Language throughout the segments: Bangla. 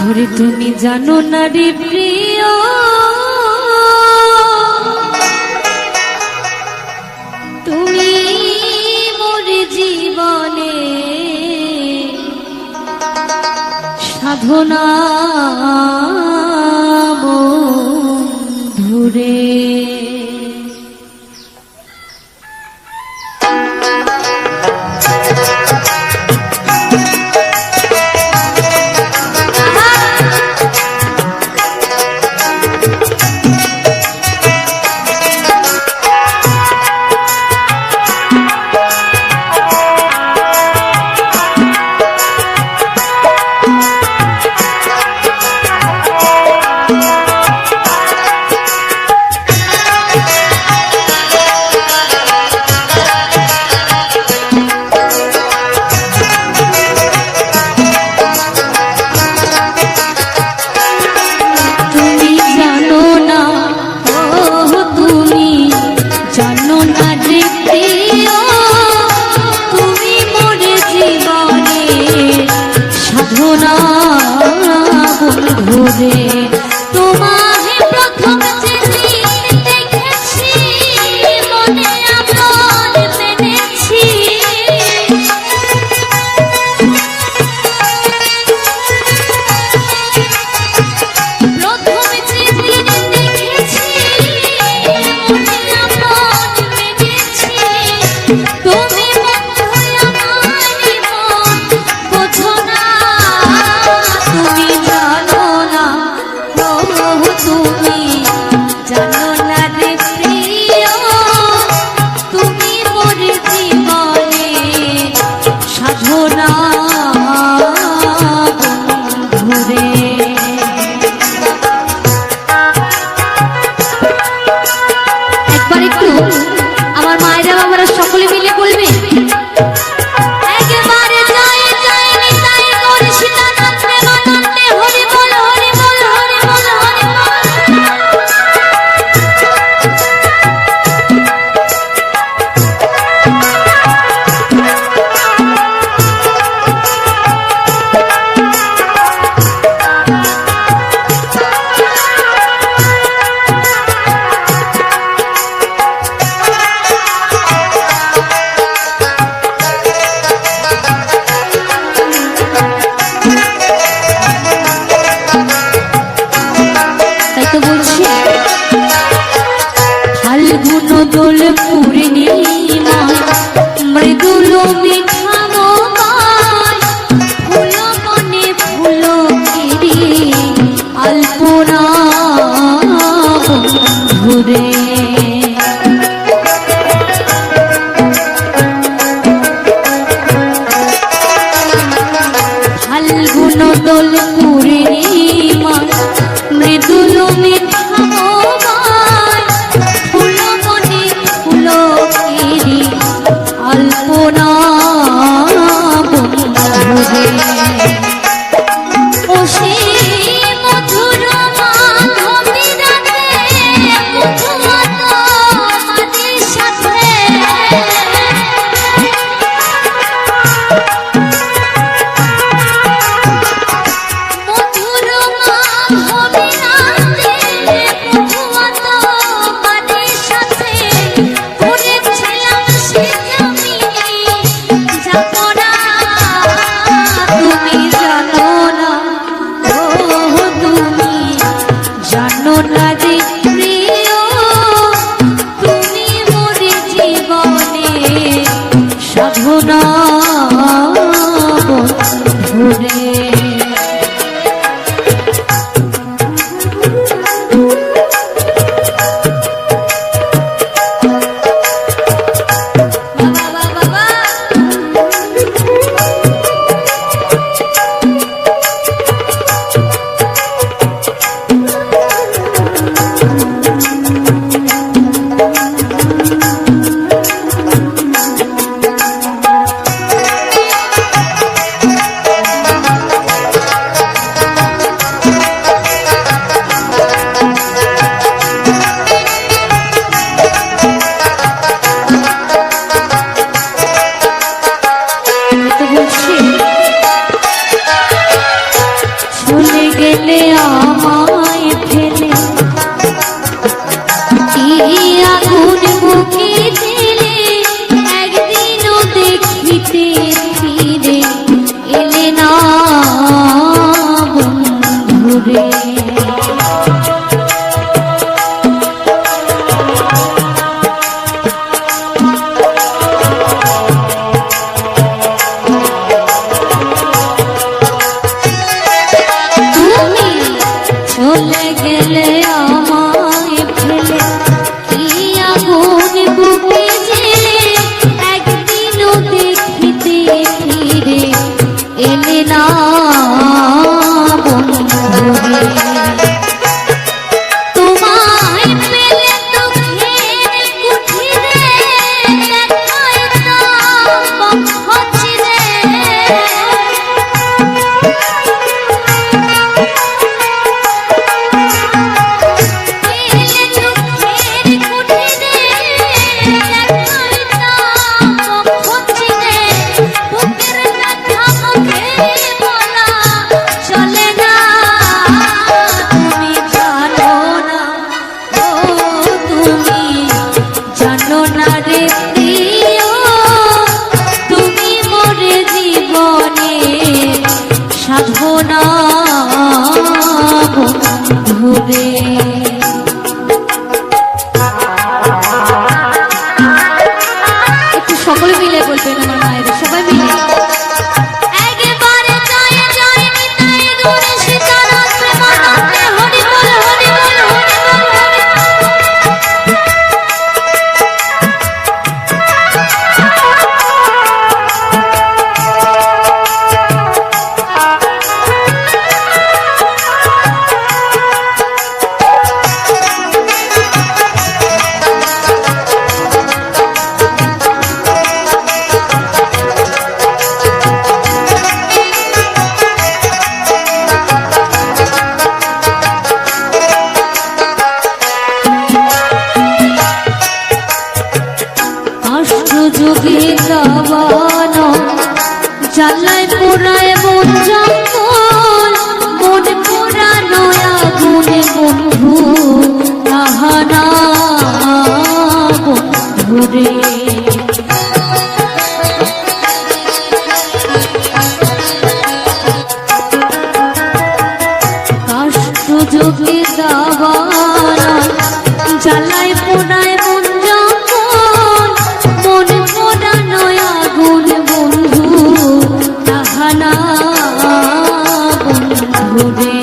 ওরে তুমি জানো না রে প্রিয়, তুমি মোর জীবনে সাধনা বন্ধুরে। দোল পূর্ণিমা মৃদুল মিঠা মোমায় ফুল মনে ফুল কিরি আলপনা ঘুরে ফাল্গুন দোল পূর্ণিমা মৃদুল মিঠা আলপনা বন্ধুরে ও সে মধুর মাধবী রাতে মধুমত মাদের সাথে মধুর মাধবী রাতে মধুমত মাদের সাথে করেছিলাম সে সাধনা বন্ধুরে গেলে আমায় ফেলে কি আগুন বুকে দিলে একদিনও দেখিতে ফিরে এলে না বন্ধুরে চলে গেলে আমায় ফেলে কি আগুন বুকে জেলে একদিনও দেখিতে ফিরে এলে না বন্ধুরে তোমায় পেলে দুঃখের কুঠিরে দেখায় না বক্ষ চিরে সাধনা বন্ধুরে একটু সকলে মিলে বলবেন আমার মায়েরা সবাই মিলে যুগে দাবানো জ্বালায় পোড়ায় মন জঙ্গল মন পোড়ানো আগুন বন্ধু আহানা বন্ধুরে কাষ্ট যুগে দাবানো জ্বালায় পোড়ায় মন জঙ্গল মন পোড়ানো আগুন বন্ধু তাহানা বন্ধুরে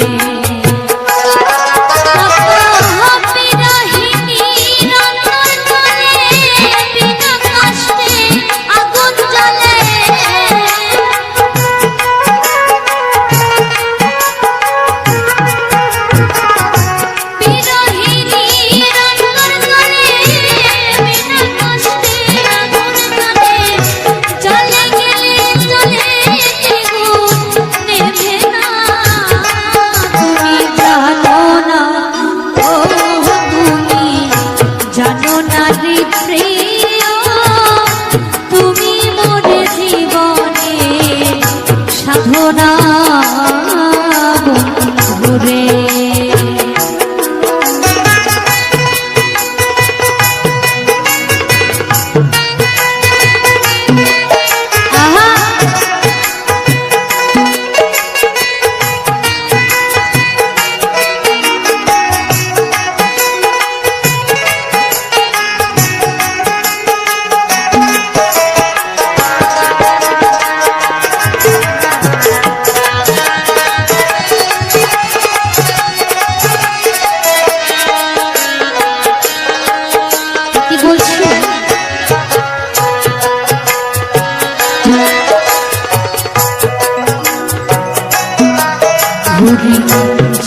সাধনা বন্ধুরে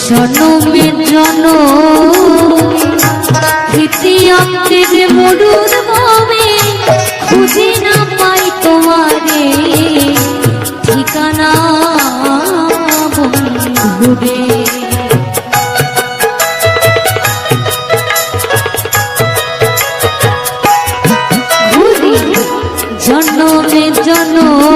জনমে জনমে মরুর ভাবে খুঁজে না পাই তোমারে ঠিকানা বন্ধুরে জনমে জনমে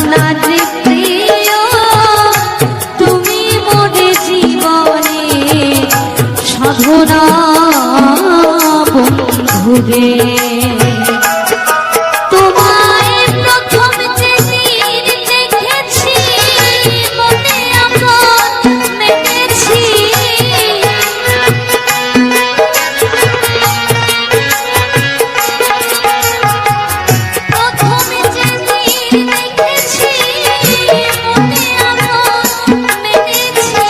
না যে প্রিয় তুমি মোরে জীবনে সাধনা বন্ধুরে তোমায় প্রথম যেদিন দেখেছি মনে আমার মেনেছি প্রথম যেদিন দেখেছি মনে আমার মেনেছি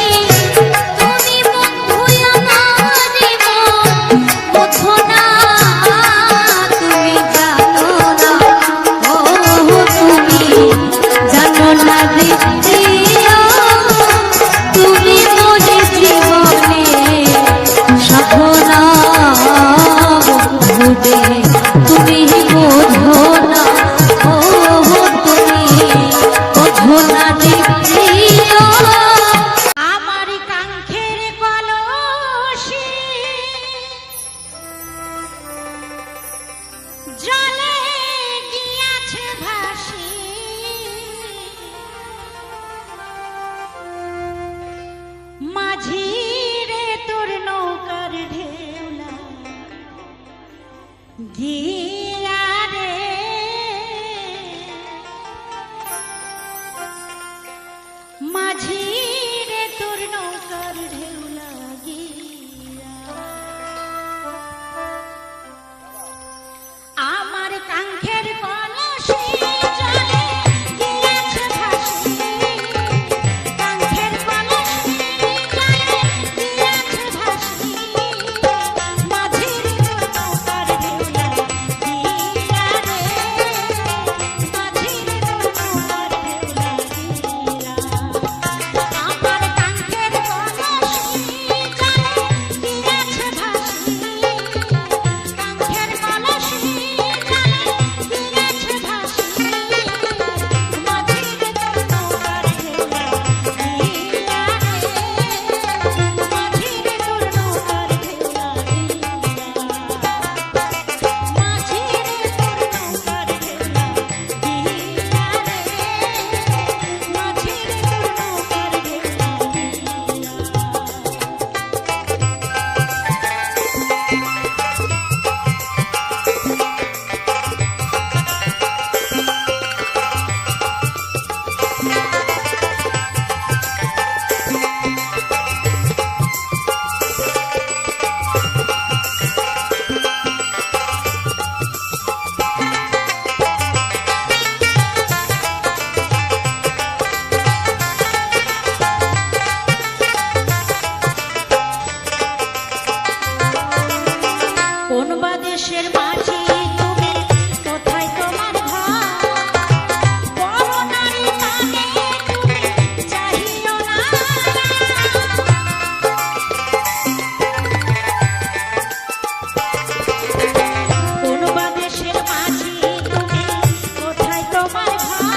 তুমি বন্ধু আমার মন বোঝো না তুমি জানো না ও তুমি জানো না রে প্রিয় তুমি মোরে জীবনে সাধনা বন্ধুরে তুমি বোঝো না ও তুমি বোঝো না রে প্রিয় আমার কাঙ্ক্ষের কলসি জলে গিয়াছে ভাসি মাঝি রে তোর নৌকার ঢেউলা গিয়া রে মাঝি রে তোর নৌকার ঢেউলা গিয়া আমার কাঙ্ক্ষের কলসি জলে গিয়াছে ভাসি কাঙ্ক্ষের কলসি জলে গিয়াছে ভাসি মাঝি রে তোর নৌকার ঢেউলা গিয়া রে মাঝি রে তোর নৌকার ঢেউলা গিয়া আমার কাঙ্ক্ষের কলসি জলে গিয়াছে ভাসি কাঙ্ক্ষের কলসি জলে গিয়াছে ভাসি মাঝি রে তোর নৌকার ঢেউলা গিয়া রে মাঝি রে তোর নৌকার ঢেউলা গিয়া মাঝি রে তোর নৌকার ঢেউলা গিয়া রে মাঝি রে তোর নৌকার ঢেউলা গিয়া কোন বা দেশের মাঝি তুমি কোথায় তোমার ঘর বড় নারী কানে তুমি চাহিও না কোন বা দেশের মাঝি তুমি কোথায় তোমার ঘর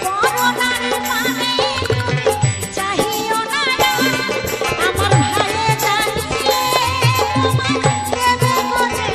বড় নারী কানে তুমি চাহিও না আমার ভাইয়ে জানিয়ে তোমার দেবে বলে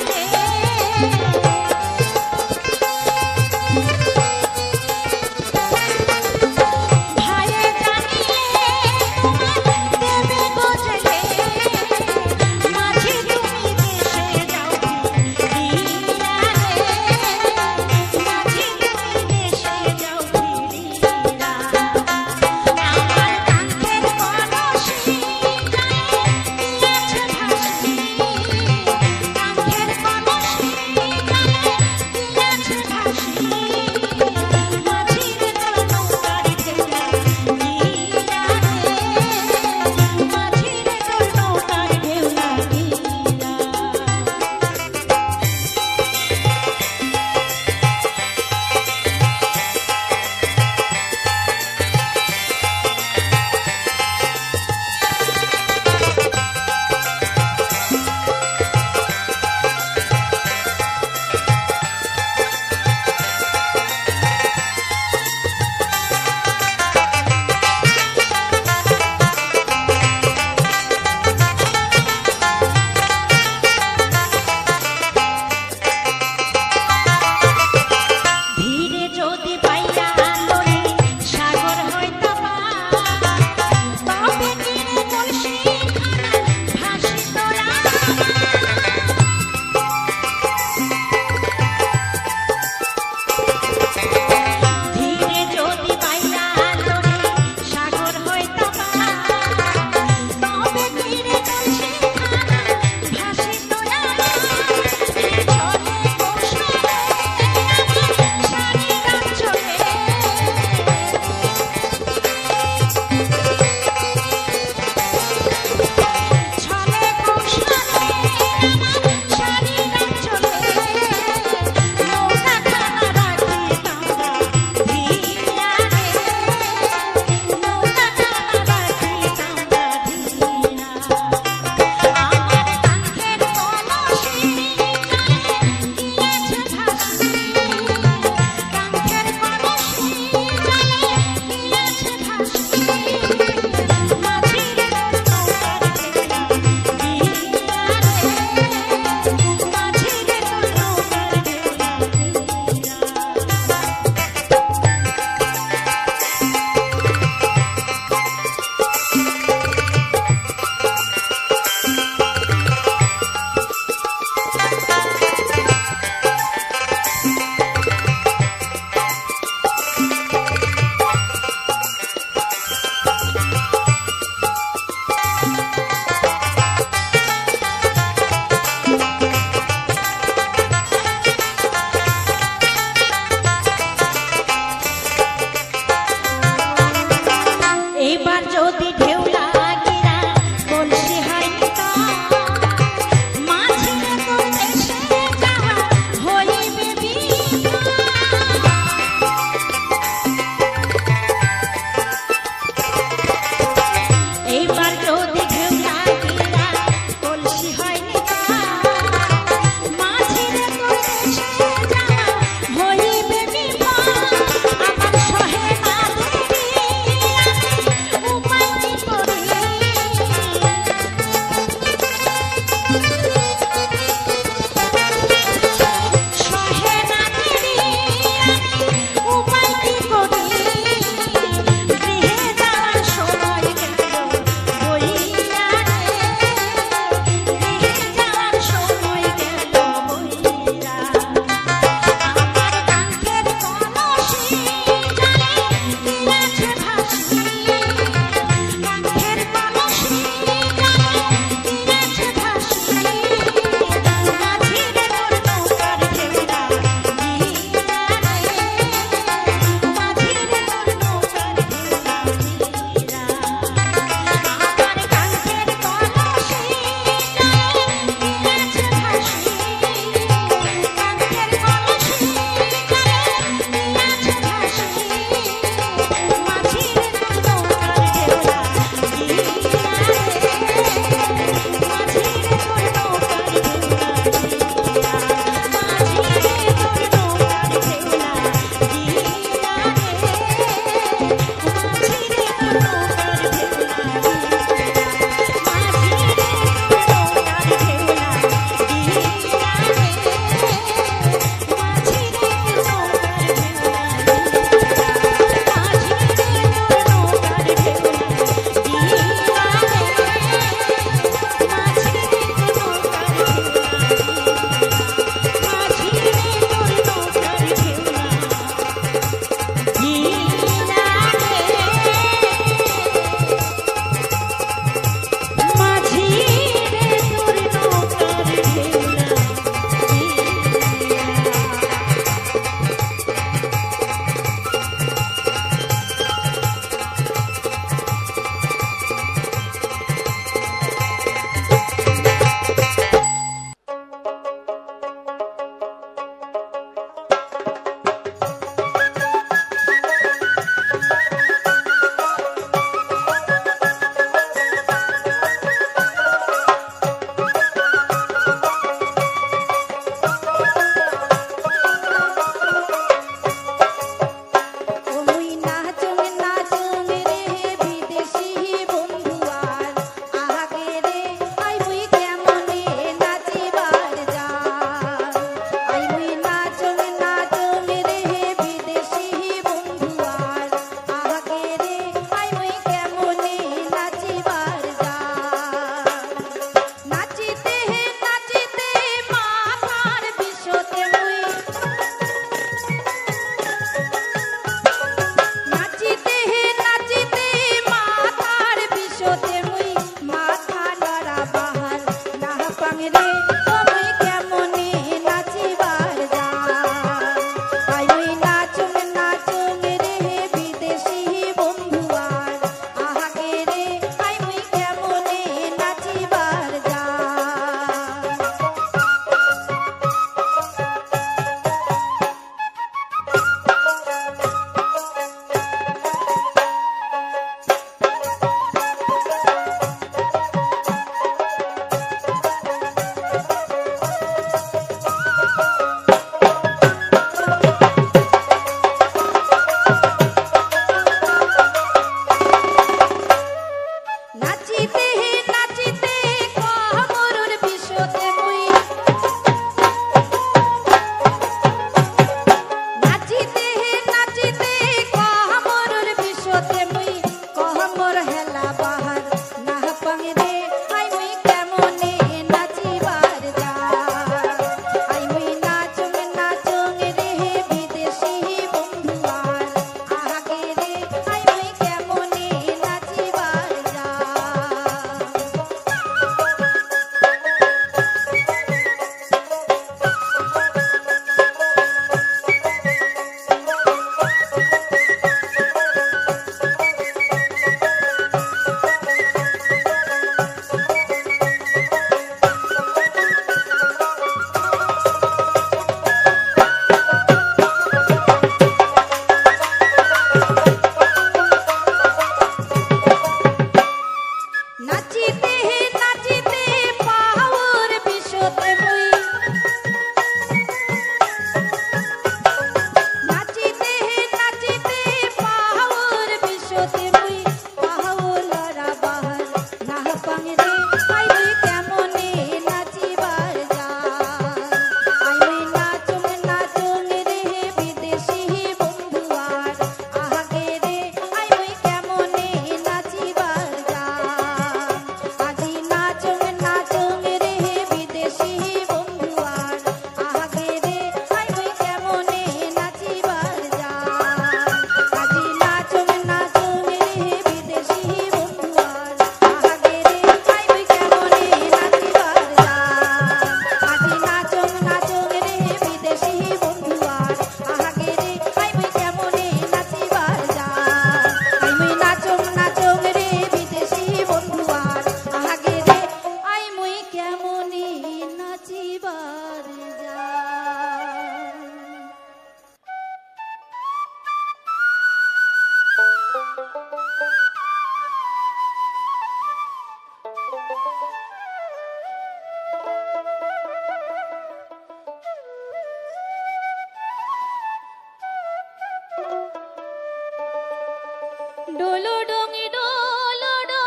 ডোলো ডং ডোলো ডং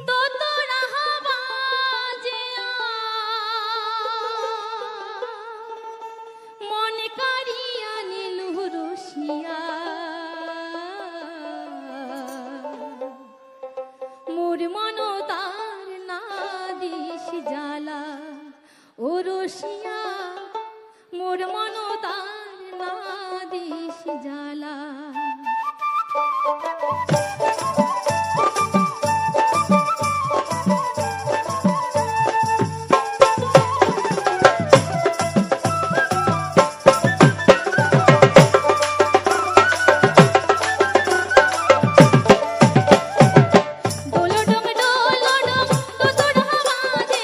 দোতরা বাজে মন কারিয়া নীলু রসিয়া মোর মন তার না দিস জ্বালা ও রসিয়া মোর মন তার না দিস জ্বালা ডোলো ডং ডোলো ডং দোতরা বাজে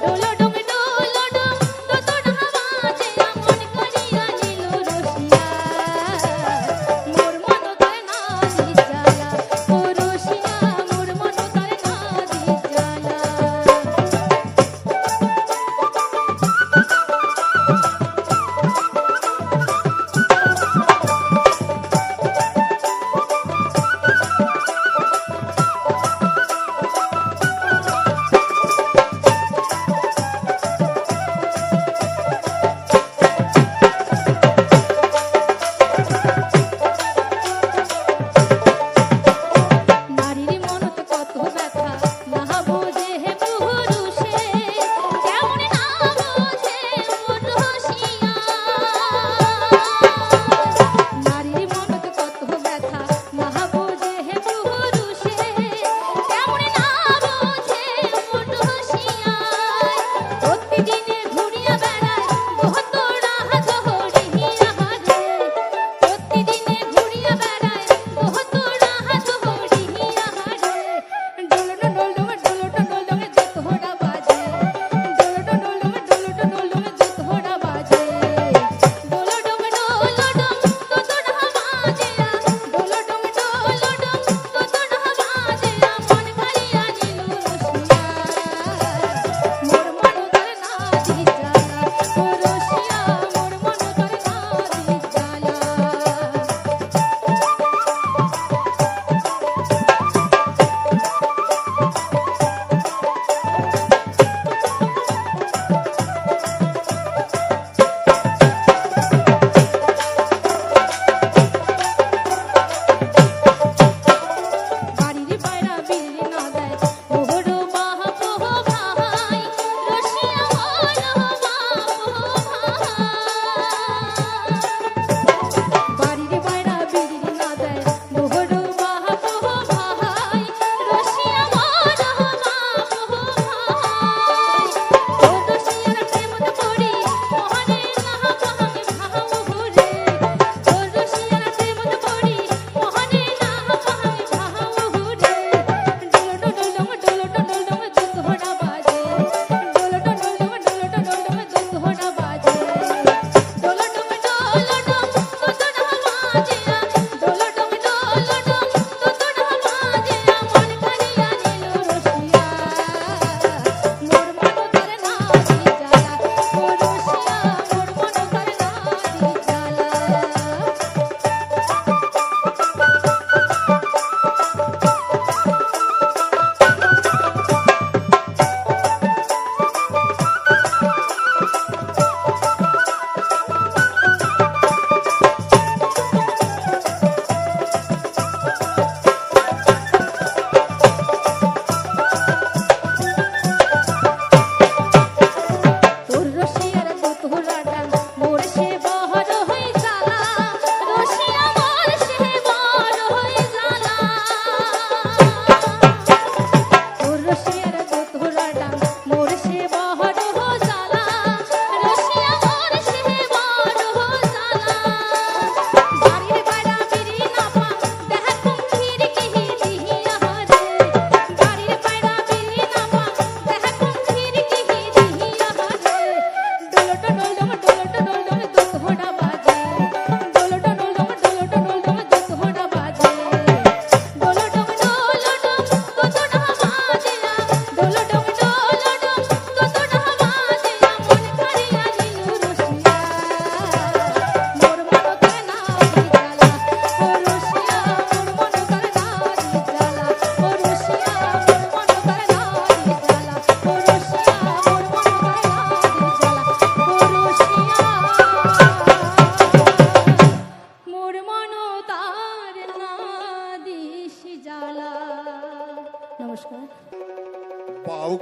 ডোলো ডং ডোলো ডং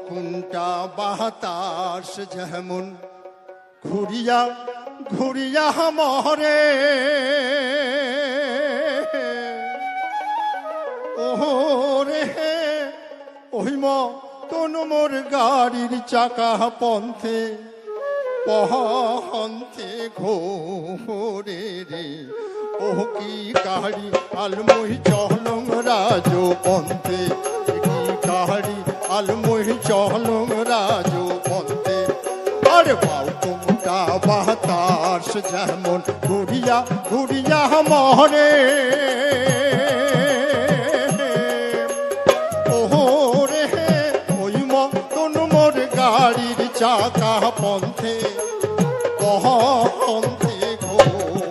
কোনটা বাতাস যেমন ঘুরিয়া ঘুরিয়া মরে, ওরে ওই মতন মোর গাড়ির চাকা পন্থে পহন্তে ঘোরে রে। ও কি গাড়ি আলমহি চলং রাজো পন্থে, কি গাড়ি আলমহি চলং রাজো পন্থে। আরে বাউ কোনটা বাতাস যেমন ঘুরিয়া ঘুরিয়া মরে, ওরে ওই মতন মোর গাড়ির চাকা পন্থে পহন্তে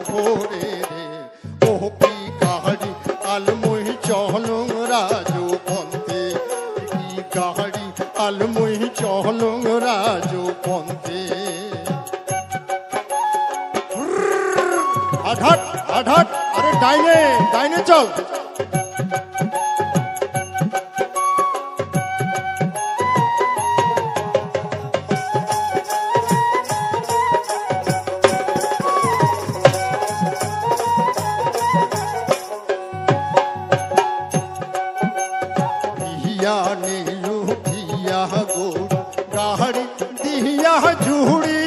ঘোরে রে। ও কি গাড়ি আলমহি চলং রাজো পন্থে, কি গাড়ি আলমহি চলং রাজো পন্থে। আঘাত আঘাত, আরে ডাইনে ডাইনে চল। দিয়া নীলু দিয়া গোর গাড়ি দিয়া ঝুড়ি,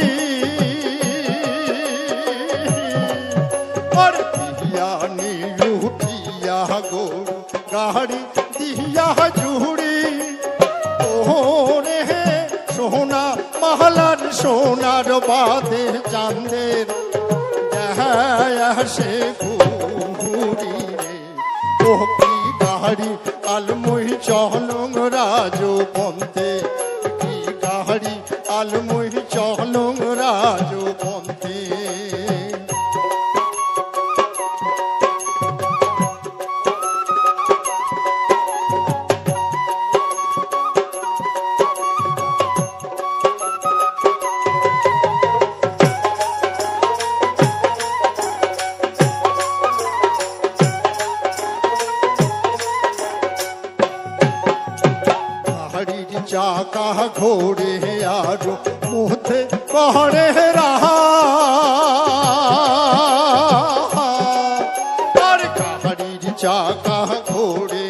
আর দিয়া নীলু দিয়া গোর গাড়ি দিয়া ঝুড়ি। ওরে সোনা মহলার সোনার বাদে চাঁদের সে ঘুরি রে। ও কি গাড়ি আলমহি চলং রাজো পন্থে, কি গাড়ি আলমহি চলং রাজো পন্থে। চাকা ঘোড়ে আরো মুহতে পড়ে রাহা, আর গাড়ির চাকা ঘোড়ে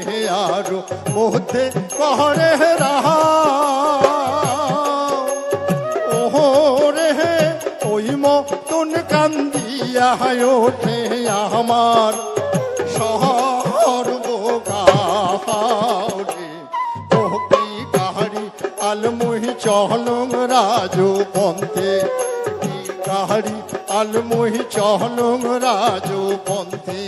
আরো মুহতে পড়ে রাহা। ওরে ওই মতন কান্দিয়া ওঠে আমার সর্বগারে। ও কি গাড়ি আলমহি চলং রাজো পন্থে, কি গাড়ি আলমহি চলং রাজো পন্থে।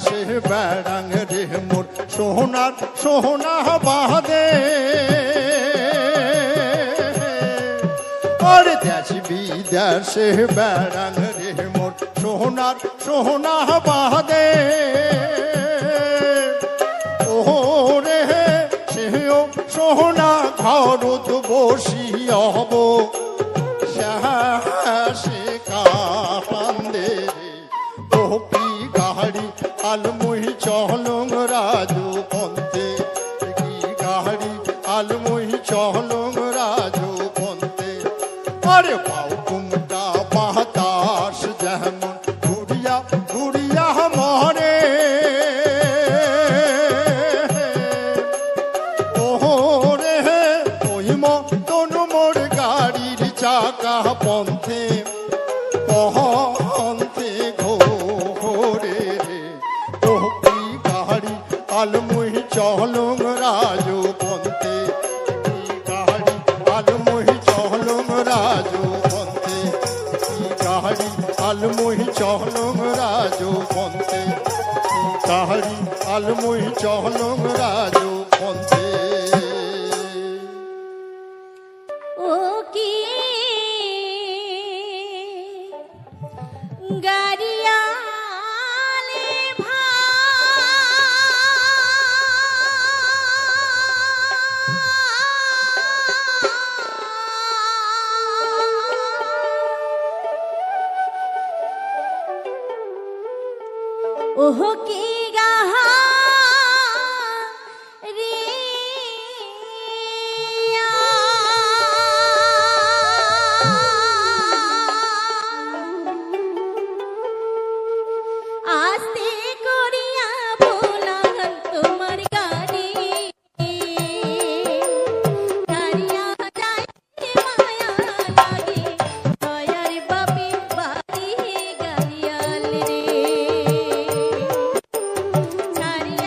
সে বেড়াং রে মোর সোনার সোনা বাদে, আরে দেশ বিদেশে বেড়াং রে মোর সোনার সোনা বাদে। ওরে সেও সোনা ঘরত বসিয়ব সে কান্দে রে। ও কি গাড়ি আলমহি চলং রাজো পন্থে, কি গাড়ি আলমহি চলং রাজো পন্থে। আরে বাউ কোনটা বাতাস যেমন ঘুরিয়া ঘুরিয়া মরে, ওরে ওই মতন মোর গাড়ির চাকা পন্থে পহন্তে ঘোরে রে। ও কি গাড়ি আলমহি চলং রাজো পন্থে, কি গাড়ি আলমহি চলং রাজো পন্থে, কি গাড়ি আলমহি চলং রাজো পন্থে, কি গাড়ি আলমহি চলং রাজো পন্থে। ও কি গাড়িয়ালে ওহ কি গাহা রিয়া আস্তে করিয়া বলান তোমার গাড়ি গাড়িয়া যায় মায়া লাগে দয়ার বাপি বাড়ি গাড়িয়াল রে ছাড়িয়া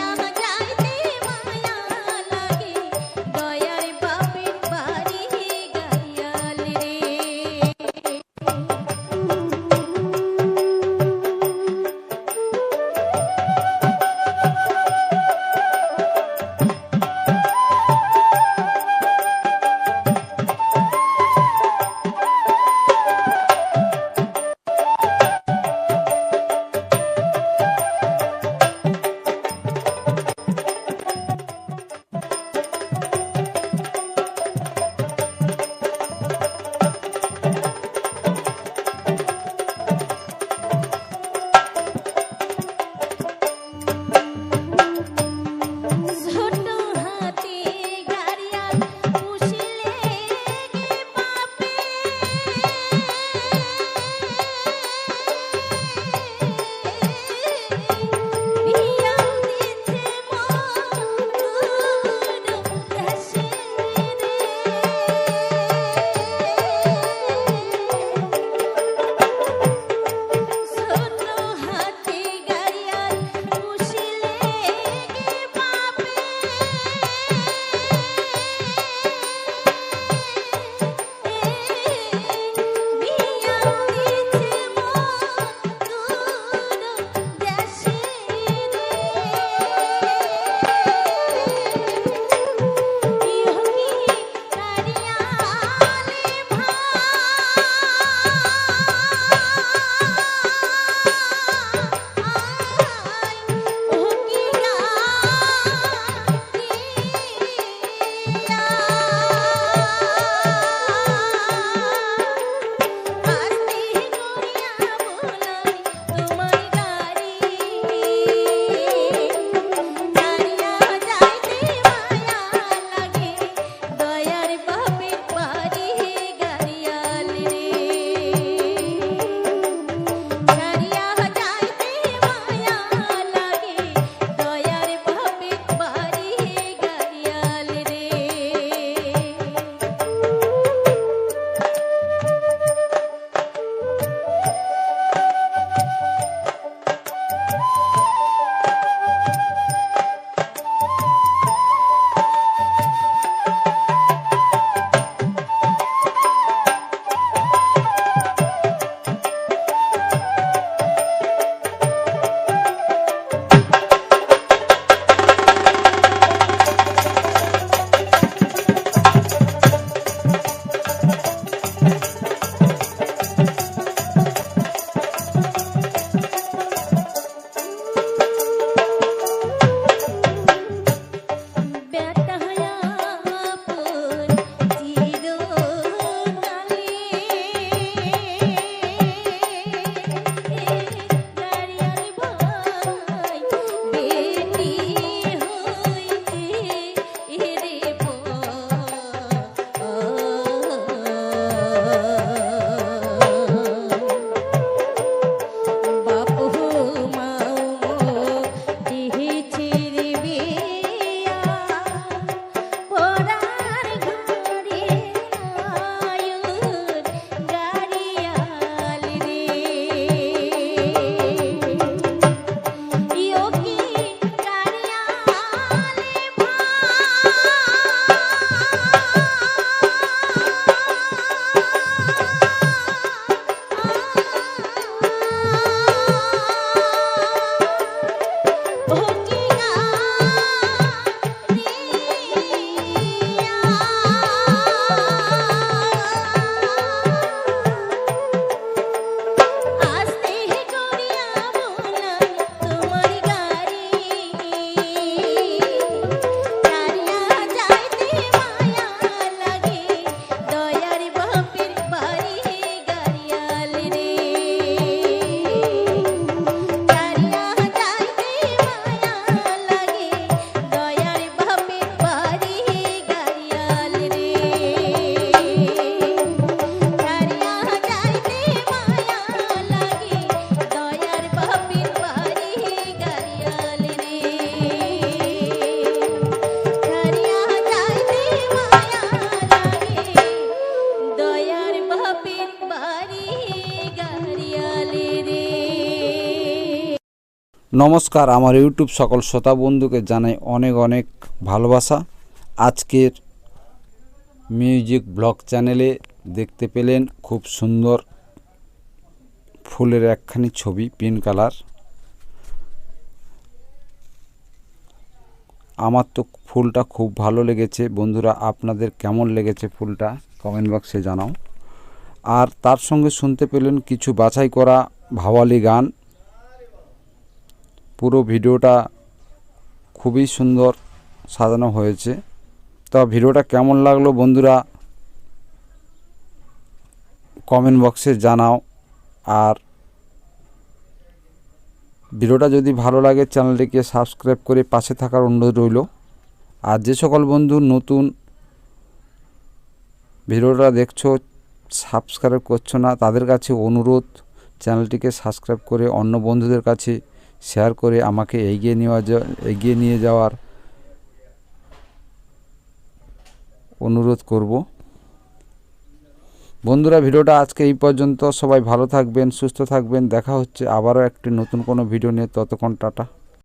নমস্কার, আমার ইউটিউব সকল শ্রোতা বন্ধুকে জানাই অনেক অনেক ভালোবাসা। আজকের মিউজিক ব্লগ চ্যানেলে দেখতে পেলেন খুব সুন্দর ফুলের একখানি ছবি, পিঙ্ক কালার। আমার তো ফুলটা খুব ভালো লেগেছে। বন্ধুরা, আপনাদের কেমন লেগেছে ফুলটা কমেন্ট বক্সে জানাও। আর তার সঙ্গে শুনতে পেলেন কিছু বাছাই করা ভাওয়ালি গান। পুরো ভিডিওটা খুবই সুন্দর সাজানো হয়েছে। তো ভিডিওটা কেমন লাগলো বন্ধুরা কমেন্ট বক্সে জানাও। আর ভিডিওটা যদি ভালো লাগে চ্যানেলটিকে সাবস্ক্রাইব করে পাশে থাকার অনুরোধ রইল। আর যে সকল বন্ধু নতুন ভিডিওটা দেখছো, সাবস্ক্রাইব করছো না, তাদের কাছে অনুরোধ চ্যানেলটিকে সাবস্ক্রাইব করে অন্য বন্ধুদের কাছে শেয়ার করে আমাকে এগিয়ে নিয়ে যাওয়ার অনুরোধ করব। বন্ধুরা, ভিডিওটা আজকে এই পর্যন্ত। সবাই ভালো থাকবেন, সুস্থ থাকবেন। দেখা হচ্ছে আবারও একটি নতুন কোনো ভিডিও নিয়ে। ততক্ষণ টাটা।